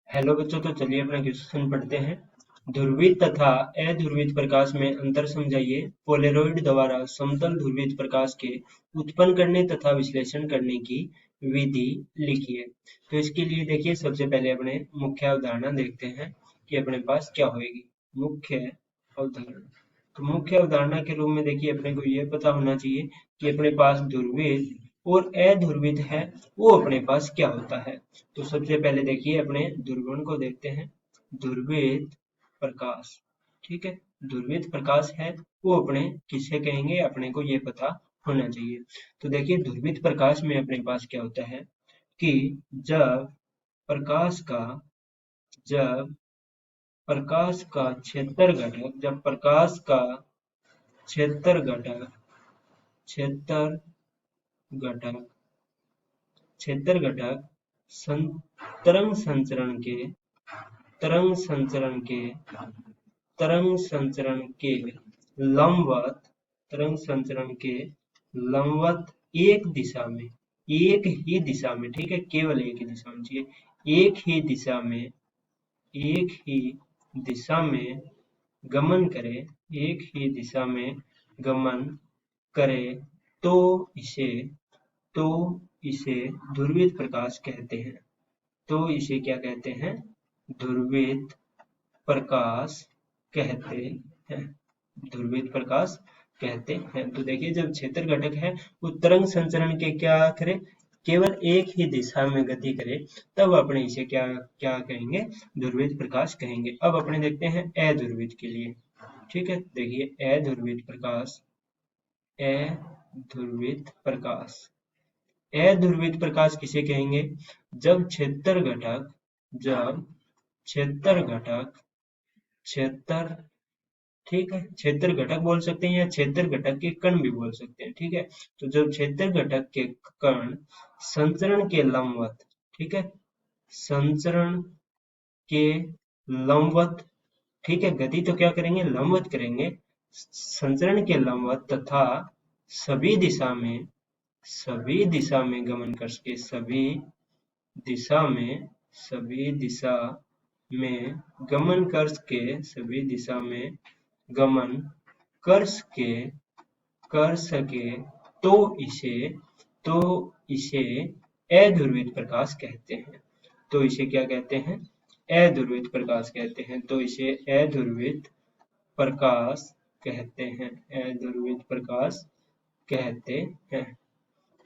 Hello बच्चों, तो चलिए अपना क्वेश्चन पढ़ते हैं। ध्रुवित तथा अध्रुवित प्रकाश में अंतर समझाइए। पोलेरॉइड द्वारा समतल ध्रुवित प्रकाश के उत्पन्न करने तथा विश्लेषण करने की विधि लिखिए। तो इसके लिए देखिए, सबसे पहले अपने मुख्य अवधारणा देखते हैं कि अपने पास क्या होगी। मुख्य अवधारणा, तो मुख्य अवधारणा के रूप में देखिए अपने को ये पता होना चाहिए कि अपने पास ध्रुवित और अध्रुवित है, वो अपने पास क्या होता है। तो सबसे पहले देखिए अपने ध्रुवण को देखते हैं। ध्रुवित प्रकाश, ठीक है। ध्रुवित प्रकाश है वो अपने किसे कहेंगे, अपने को ये पता होना चाहिए। तो देखिए ध्रुवित प्रकाश में अपने पास क्या होता है कि जब प्रकाश का जब प्रकाश का क्षेत्र घटक जब प्रकाश का क्षेत्र घटक क्षेत्र घटक क्षेत्र घटक तरंग संचरण के तरंग संचरण के तरंग संचरण के लंबवत तरंग संचरण के लंबवत एक ही दिशा में, ठीक है, केवल एक ही दिशा में चाहिए, एक ही दिशा में गमन करे एक ही दिशा में गमन करे तो इसे तो इसे ध्रुवित प्रकाश कहते हैं। तो इसे क्या कहते हैं? ध्रुवित प्रकाश कहते हैं। ध्रुवित प्रकाश कहते हैं। तो देखिए जब क्षेत्र घटक है वो तरंग संचरण के क्या करे, केवल एक ही दिशा में गति करे, तब अपने इसे क्या क्या कहेंगे? ध्रुवित प्रकाश कहेंगे। अब अपने देखते हैं अध्रुवित के लिए, ठीक है। देखिए अध्रुवित प्रकाश अध्रुवित प्रकाश किसे कहेंगे? जब क्षेत्र घटक जब क्षेत्र घटक क्षेत्र ठीक है, क्षेत्र घटक बोल सकते हैं या क्षेत्र घटक के कण भी बोल सकते हैं, ठीक है। तो जब क्षेत्र घटक के कण संचरण के लंबवत, ठीक है, संचरण के लंबवत, ठीक है, गति तो क्या करेंगे? लंबवत करेंगे। संचरण के लंबवत तथा सभी दिशा में गमन करके सभी दिशा में गमन कर सके तो इसे अध्रुवित प्रकाश कहते हैं। तो इसे क्या कहते हैं? अध्रुवित प्रकाश कहते हैं। तो इसे अध्रुवित प्रकाश कहते हैं। अध्रुवित प्रकाश कहते हैं,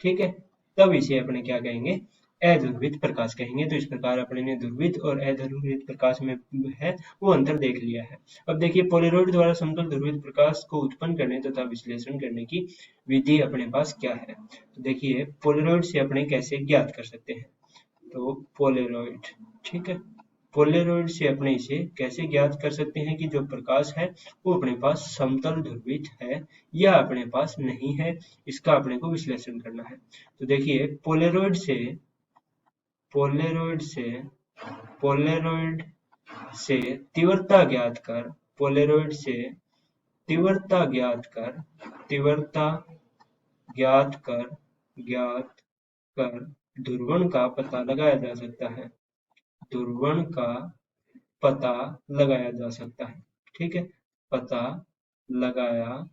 ठीक है। तब इसे अपने क्या कहेंगे? अध्रुवित प्रकाश कहेंगे। तो इस प्रकार अपने ने ध्रुवित और अध्रुवित प्रकाश में है वो अंतर देख लिया है। अब देखिए पोलेरॉइड द्वारा समतल ध्रुवित प्रकाश को उत्पन्न करने तथा विश्लेषण करने की विधि अपने पास क्या है। तो देखिए पोलेरॉइड से अपने कैसे ज्ञात कर सकते हैं। तो पोलेरॉइड, ठीक है, पोलेरॉइड से अपने इसे कैसे ज्ञात कर सकते हैं कि जो प्रकाश है वो अपने पास समतल ध्रुवित है या अपने पास नहीं है, इसका अपने को विश्लेषण करना है। तो देखिए पोलेरॉइड से तीव्रता ज्ञात कर ज्ञात कर ध्रुवण का पता लगाया जा सकता है। ध्रुवण का पता लगाया जा सकता है, ठीक है, पता लगाया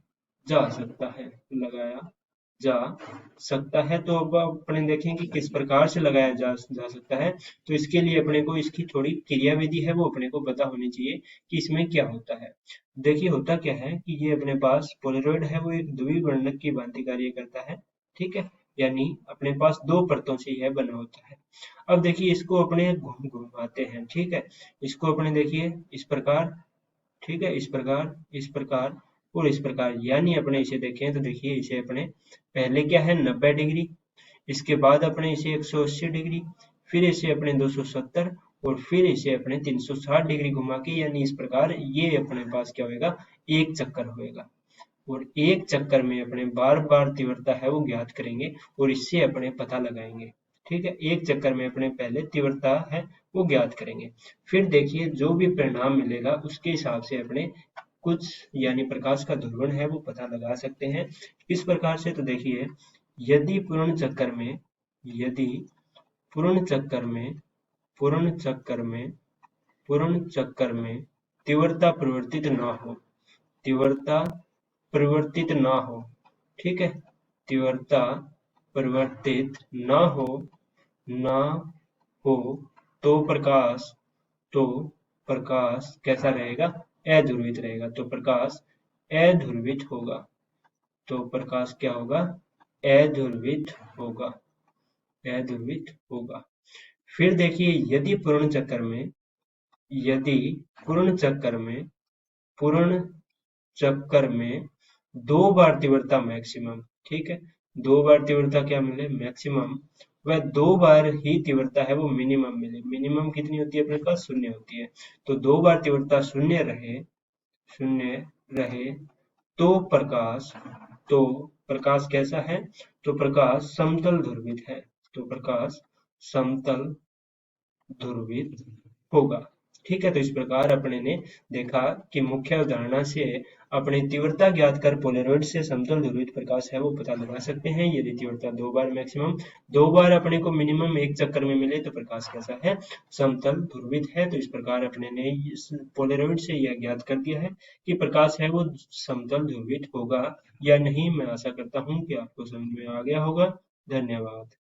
जा सकता है। तो अब अपने देखें कि किस प्रकार से लगाया जा सकता है। तो इसके लिए अपने को इसकी थोड़ी क्रियाविधि है वो अपने को पता होनी चाहिए कि इसमें क्या होता है। देखिए होता क्या है कि ये अपने पास पोलेरॉइड है वो एक द्विवर्णक की भांति कार्य करता है, ठीक है, यानी अपने पास दो परतों से यह बना होता है। अब देखिए इसको अपने घुमाते हैं, ठीक है, इसको अपने देखिए इस प्रकार, ठीक है, इस प्रकार और इस प्रकार, यानी अपने इसे देखें तो देखिए इसे अपने पहले क्या है 90 डिग्री, इसके बाद अपने इसे 180 डिग्री, फिर इसे अपने 270 और फिर इसे अपने 360 डिग्री घुमा के, यानी इस प्रकार ये अपने पास क्या होगा? एक चक्कर होएगा। और एक चक्कर में अपने बार बार तीव्रता है वो ज्ञात करेंगे और इससे अपने पता लगाएंगे, ठीक है। एक चक्कर में अपने पहले तीव्रता है वो ज्ञात करेंगे, फिर देखिए जो भी परिणाम मिलेगा उसके हिसाब से अपने कुछ यानी प्रकाश का ध्रुवण है वो पता लगा सकते हैं। इस प्रकार से तो देखिए यदि पूर्ण चक्कर में पूर्ण चक्कर में तीव्रता परिवर्तित ना हो, तीव्रता परिवर्तित ना हो, ठीक है, तीव्रता परिवर्तित ना हो तो प्रकाश कैसा रहेगा? अध्रुवित रहेगा। तो प्रकाश अध्रुवित होगा। तो प्रकाश क्या होगा? अध्रुवित होगा, अध्रुवित होगा। फिर देखिए, यदि पूर्ण चक्कर में 2 बार तीव्रता मैक्सिमम, ठीक है, 2 बार तीव्रता क्या मिले? मैक्सिमम। वह 2 बार ही तीव्रता है वो मिनिमम मिले। मिनिमम कितनी होती है अपने पास? 0 होती है। तो 2 बार तीव्रता शून्य रहे तो प्रकाश कैसा है? तो प्रकाश समतल ध्रुवित है। तो प्रकाश समतल ध्रुवित होगा। ठीक है, तो इस प्रकार अपने ने देखा कि मुख्य अवधारणा से अपने तीव्रता ज्ञात कर पोलरॉइड से समतल ध्रुवित प्रकाश है वो पता लगा सकते हैं। यदि तीव्रता 2 बार मैक्सिमम 2 बार अपने को मिनिमम एक चक्कर में मिले तो प्रकाश कैसा है? समतल ध्रुवित है। तो इस प्रकार अपने ने इस पोलरॉइड से यह ज्ञात कर दिया है कि प्रकाश है वो समतल ध्रुवित होगा या नहीं। मैं आशा करता हूँ कि आपको समझ में आ गया होगा। धन्यवाद।